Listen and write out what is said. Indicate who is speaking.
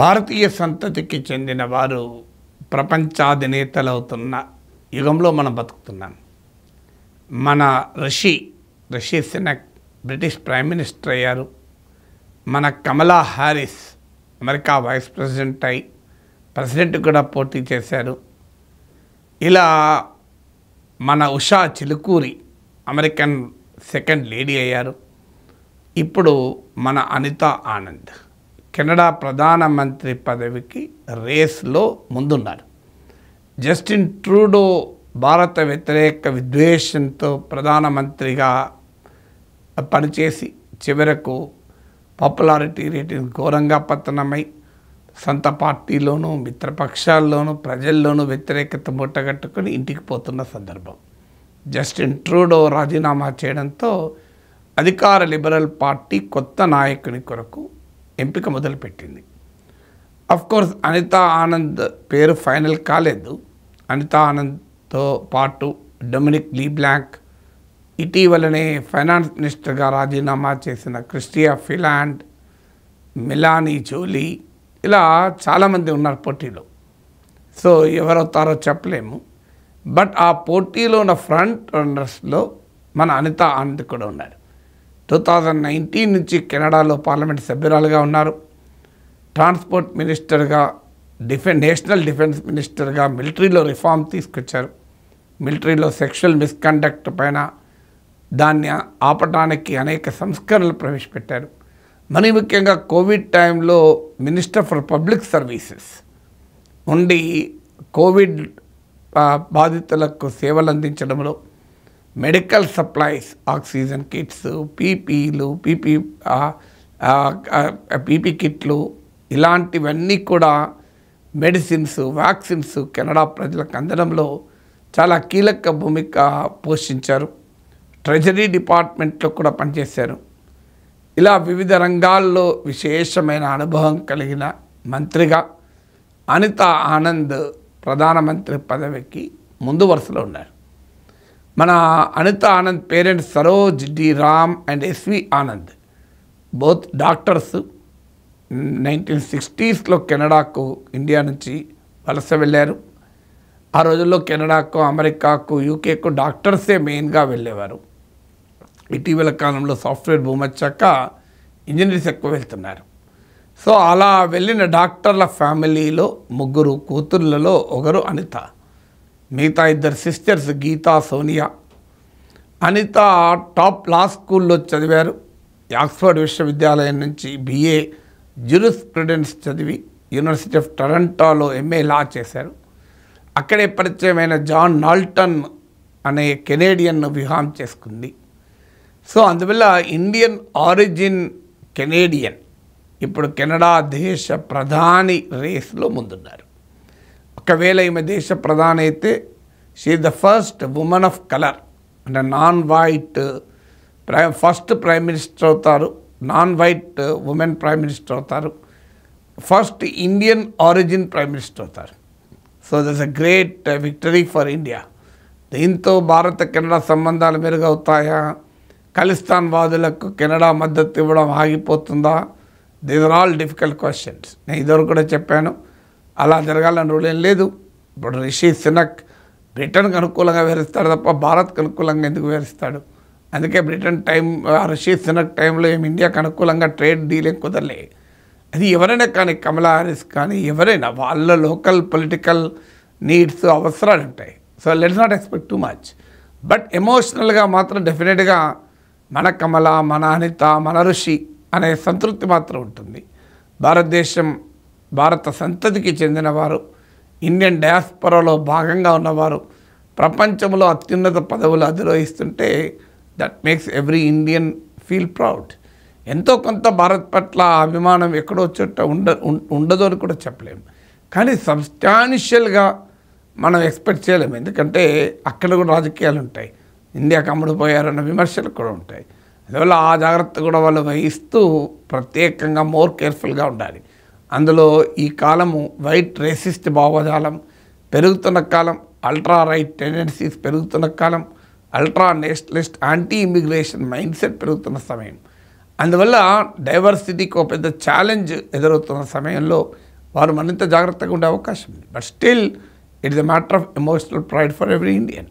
Speaker 1: భారతీయ సంతతికి చెందిన వారు ప్రపంచాధినేతలవుతున్న యుగంలో మనం బతుకుతున్నాం. మన Rishi Sunak British prime minister అయ్యారు. మన కమలా హ్యారిస్ అమెరికా వైస్ ప్రెసిడెంట్ అయి ప్రెసిడెంట్ కూడా పోటీ చేశారు. ఇలా మన Usha Chilukuri American second lady అయ్యారు. ఇప్పుడు మన అనితా ఆనంద్ కెనడా ప్రధానమంత్రి పదవికి రేస్లో ముందున్నారు. జస్టిన్ ట్రూడో భారత వ్యతిరేక విద్వేషంతో ప్రధానమంత్రిగా పనిచేసి చివరకు పాపులారిటీ రేటింగ్ ఘోరంగా పతనమై సొంత పార్టీలోనూ మిత్రపక్షాల్లోనూ ప్రజల్లోనూ వ్యతిరేకత మూటగట్టుకుని ఇంటికి పోతున్న సందర్భం. జస్టిన్ ట్రూడో రాజీనామా చేయడంతో అధికార లిబరల్ పార్టీ కొత్త నాయకుని కొరకు ఎంపిక మొదలుపెట్టింది. అఫ్కోర్స్ అనితా ఆనంద్ పేరు ఫైనల్ కాలేదు. అనితా ఆనంద్తో పాటు డొమినిక్ లీబ్లాంక్, ఇటీవలనే ఫైనాన్స్ మినిస్టర్గా రాజీనామా చేసిన క్రిస్టియా ఫిలాండ్, మెలానీ జోలీ, ఇలా చాలామంది ఉన్నారు పోటీలో. సో ఎవరవుతారో చెప్పలేము. బట్ ఆ పోటీలో ఉన్న ఫ్రంట్ రన్నర్స్లో మన అనితా ఆనంద్ కూడా ఉన్నారు. 2019 నుంచి కెనడాలో పార్లమెంట్ సభ్యురాలుగా ఉన్నారు. ట్రాన్స్పోర్ట్ మినిస్టర్గా, నేషనల్ డిఫెన్స్ మినిస్టర్గా మిలిటరీలో రిఫార్మ్ తీసుకొచ్చారు. మిలిటరీలో సెక్షువల్ మిస్కండక్ట్ పైన దాన్ని ఆపడానికి అనేక సంస్కరణలు ప్రవేశపెట్టారు. మరి ముఖ్యంగా కోవిడ్ టైంలో మినిస్టర్ ఫర్ పబ్లిక్ సర్వీసెస్ ఉండి కోవిడ్ బాధితులకు సేవలు అందించడంలో మెడికల్ సప్లైస్, ఆక్సిజన్ కిట్స్, పీపీలు, పీపీ కిట్లు, ఇలాంటివన్నీ కూడా మెడిసిన్స్, వ్యాక్సిన్స్ కెనడా ప్రజలకు అందడంలో చాలా కీలక భూమిక పోషించారు. ట్రెజరీ డిపార్ట్మెంట్లో కూడా పనిచేశారు. ఇలా వివిధ రంగాల్లో విశేషమైన అనుభవం కలిగిన మంత్రిగా అనితా ఆనంద్ ప్రధానమంత్రి పదవికి ముందు వరుసలో ఉన్నారు. మన Anita Anand parents Saroj D Ram and SV Anand, both doctors. 1960s కెనడాకు ఇండియా నుంచి వలస వెళ్ళారు. ఆ రోజుల్లో కెనడాకు, అమెరికాకు, యూకేకు డాక్టర్సే మెయిన్గా వెళ్ళేవారు. ఇటీవల కాలంలో సాఫ్ట్వేర్ భూమి వచ్చాక ఇంజనీర్స్ ఎక్కువ వెళ్తున్నారు. సో అలా వెళ్ళిన డాక్టర్ల ఫ్యామిలీలో ముగ్గురు కూతుర్లలో ఒకరు అనిత. మిగతా ఇద్దరు సిస్టర్స్ గీతా, సోనియా. అనిత టాప్ లా స్కూల్లో చదివారు. ఆక్స్ఫర్డ్ విశ్వవిద్యాలయం నుంచి BA జ్యూరిస్ప్రుడెన్స్ చదివి యూనివర్సిటీ ఆఫ్ టొరంటోలో MA లా చేశారు. అక్కడే పరిచయమైన జాన్ నాల్టన్ అనే కెనేడియన్ను వివాహం చేసుకుంది. సో అందువల్ల ఇండియన్ ఆరిజిన్ కెనేడియన్ ఇప్పుడు కెనడా దేశ ప్రధాని రేస్లో ముందున్నారు. ఒకవేళ ఈమె దేశ ప్రధాని అయితే she the first woman of colour, అంటే non white first prime minister అవుతారు. Non white woman prime minister అవుతారు. First Indian origin prime minister అవుతారు. So that's a great victory for India. దీంతో భారత కెనడా సంబంధాలు మెరుగవుతాయా? ఖలిస్తాన్ వాదులకు కెనడా మద్దతు ఇవ్వడం ఆగిపోతుందా? These are all difficult questions. నేను ఇదివరకు కూడా చెప్పాను, అలా జరగాలని రూల్ ఏం లేదు. ఇప్పుడు రిషి సునక్ బ్రిటన్కి అనుకూలంగా వివరిస్తాడు తప్ప భారత్కి అనుకూలంగా ఎందుకు వివరిస్తాడు? అందుకే బ్రిటన్ రిషి సునక్ టైంలో ఏమి ఇండియాకి అనుకూలంగా ట్రేడ్ డీల్ ఏం కుదరలే. అది ఎవరైనా కానీ, కమలా హ్యారిస్ కానీ ఎవరైనా, వాళ్ళ లోకల్ పొలిటికల్ నీడ్స్, అవసరాలు ఉంటాయి. So let's not expect too much. But ఎమోషనల్గా మాత్రం డెఫినెట్గా మన కమల, మన అనిత, మన ఋషి అనే సంతృప్తి మాత్రం ఉంటుంది. భారత సంతతికి చెందినవారు, ఇండియన్ డయాస్పరాలో భాగంగా ఉన్నవారు ప్రపంచంలో అత్యున్నత పదవులు అధిరోహిస్తుంటే that makes every Indian feel proud. ఎంతో కొంత భారత్ పట్ల అభిమానం ఎక్కడో చోట ఉండదు అని కూడా చెప్పలేము. కానీ సబ్స్టాన్షియల్గా మనం ఎక్స్పెక్ట్ చేయలేము. ఎందుకంటే అక్కడ కూడా రాజకీయాలు ఉంటాయి. ఇండియాకి అమ్ముడుపోయారన్న విమర్శలు కూడా ఉంటాయి. అందువల్ల ఆ జాగ్రత్త కూడా వాళ్ళు వహిస్తూ ప్రత్యేకంగా మోర్ కేర్ఫుల్గా ఉండాలి. అందులో ఈ కాలము వైట్ రేసిస్ట్ భావజాలం పెరుగుతున్న కాలం, అల్ట్రా రైట్ టెండెన్సీస్ పెరుగుతున్న కాలం, ultra nationalist anti immigration mindset పెరుగుతున్న సమయం. అందువల్ల డైవర్సిటీకి ఒక పెద్ద ఛాలెంజ్ ఎదురవుతున్న సమయంలో వారు మరింత జాగ్రత్తగా ఉండే అవకాశం ఉంది. But still it is a matter of emotional pride for every Indian.